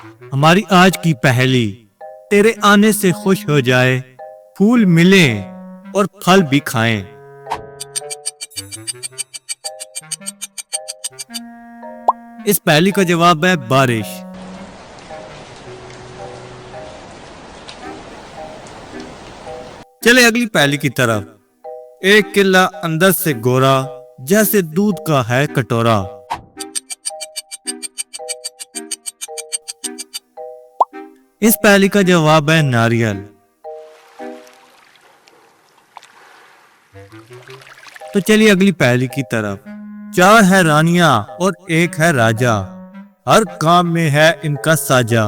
हमारी आज की पहेली, तेरे आने से खुश हो जाए, फूल मिले और फल भी खाएं। इस पहेली का जवाब है बारिश। चले अगली पहेली की तरफ। एक किला अंदर से गोरा, जैसे दूध का है कटोरा। इस पहेली का जवाब है नारियल। तो चलिए अगली पहेली की तरफ। चार है रानियां और एक है राजा, हर काम में है इनका साजा।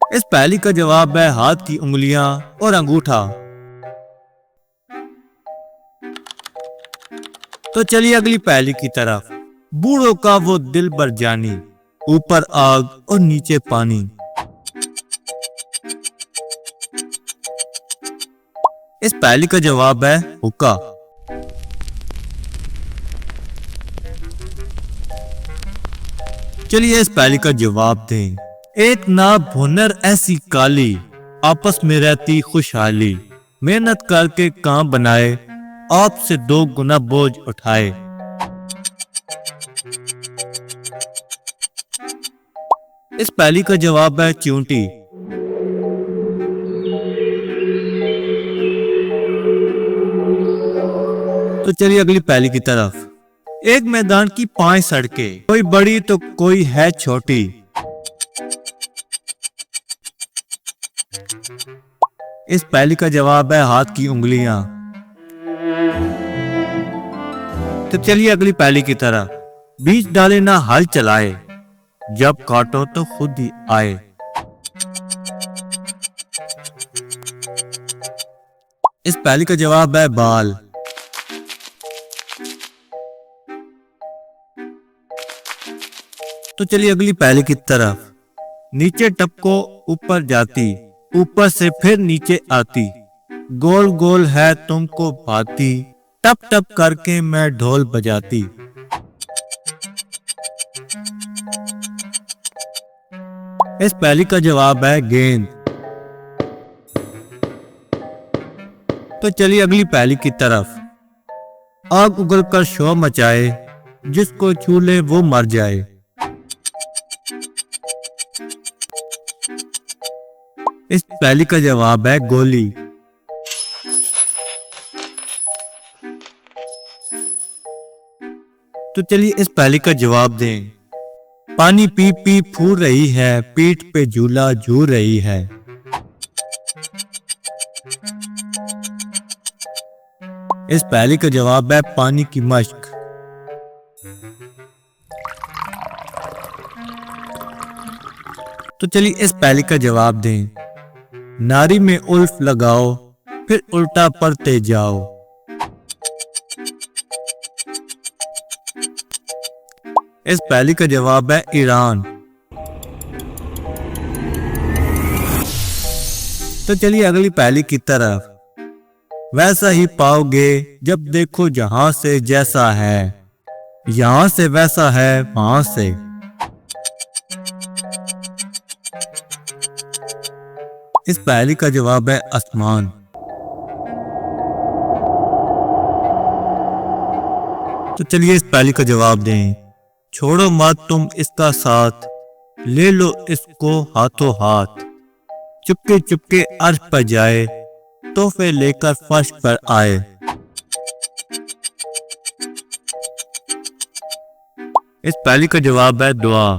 इस पहेली का जवाब है हाथ की उंगलियां और अंगूठा। तो चलिए अगली पहेली की तरफ। बूढ़ों का वो दिल भर जानी, ऊपर आग और नीचे पानी। इस पहेली का जवाब है हुक्का। चलिए इस पहेली का जवाब दें। एक नाव भुनर ऐसी काली, आपस में रहती खुशहाली। मेहनत करके काम बनाए, आपसे 2 गुना बोझ उठाए। इस पहेली का जवाब है चींटी। तो चलिए अगली पहेली की तरफ। एक मैदान की 5 सड़कें, कोई बड़ी तो कोई है छोटी। इस पहेली का जवाब है हाथ की उंगलियां। तो चलिए अगली पहेली की तरफ। बीच डाले ना हल चलाए, जब काटो तो खुद ही आए। इस पहेली का जवाब है बाल। तो चलिए अगली पहेली की तरफ। नीचे टपको ऊपर जाती, ऊपर से फिर नीचे आती। गोल गोल है तुमको भाती, टप टप करके मैं ढोल बजाती। इस पहेली का जवाब है गेंद। तो चलिए अगली पहेली की तरफ। आग उगल कर शोर मचाए, जिसको छू ले वो मर जाए। इस पहेली का जवाब है गोली। तो चलिए इस पहेली का जवाब दें। पानी पी पी फूल रही है, पीठ पे झूला झूल रही है। इस पहेली का जवाब है पानी की मश्क। तो चलिए इस पहेली का जवाब दें। नारी में उल्फ लगाओ, फिर उल्टा पढ़ते जाओ। इस पहेली का जवाब है ईरान। तो चलिए अगली पहेली की तरफ। वैसा ही पाओगे जब देखो जहां से जैसा है, यहां से वैसा है वहां से। इस पहेली का जवाब है आसमान। तो चलिए इस पहेली का जवाब दें। छोड़ो मत तुम इसका साथ, ले लो इसको हाथों हाथ। चुपके चुपके अर्श पर जाए, तोहफे लेकर फर्श पर आए। इस पहेली का जवाब है दुआ।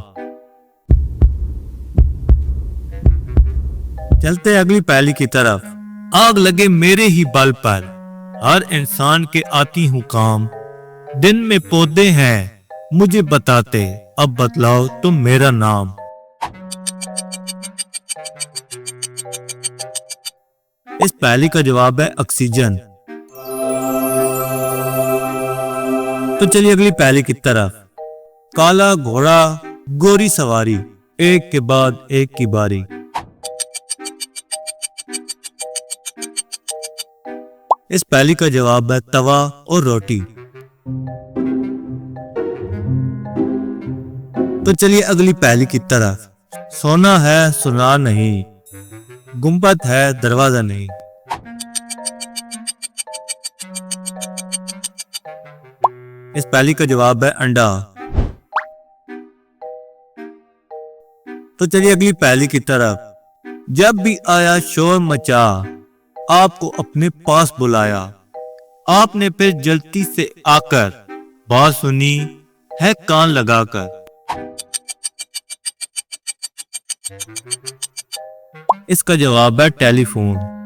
चलते अगली पहेली की तरफ। आग लगे मेरे ही बल पर, हर इंसान के आती हूँ काम। दिन में पौधे हैं मुझे बताते, अब बतलाओ तुम मेरा नाम। इस पहेली का जवाब है ऑक्सीजन। तो चलिए अगली पहेली की तरफ। काला घोड़ा गोरी सवारी, एक के बाद एक की बारी। इस पहेली का जवाब है तवा और रोटी। तो चलिए अगली पहेली की तरफ। सोना है सुना नहीं, गुंबद है दरवाजा नहीं। इस पहेली का जवाब है अंडा। तो चलिए अगली पहेली की तरफ। जब भी आया शोर मचा, आपको अपने पास बुलाया, आपने फिर जल्दी से आकर बात सुनी है कान लगाकर। इसका जवाब है टेलीफोन।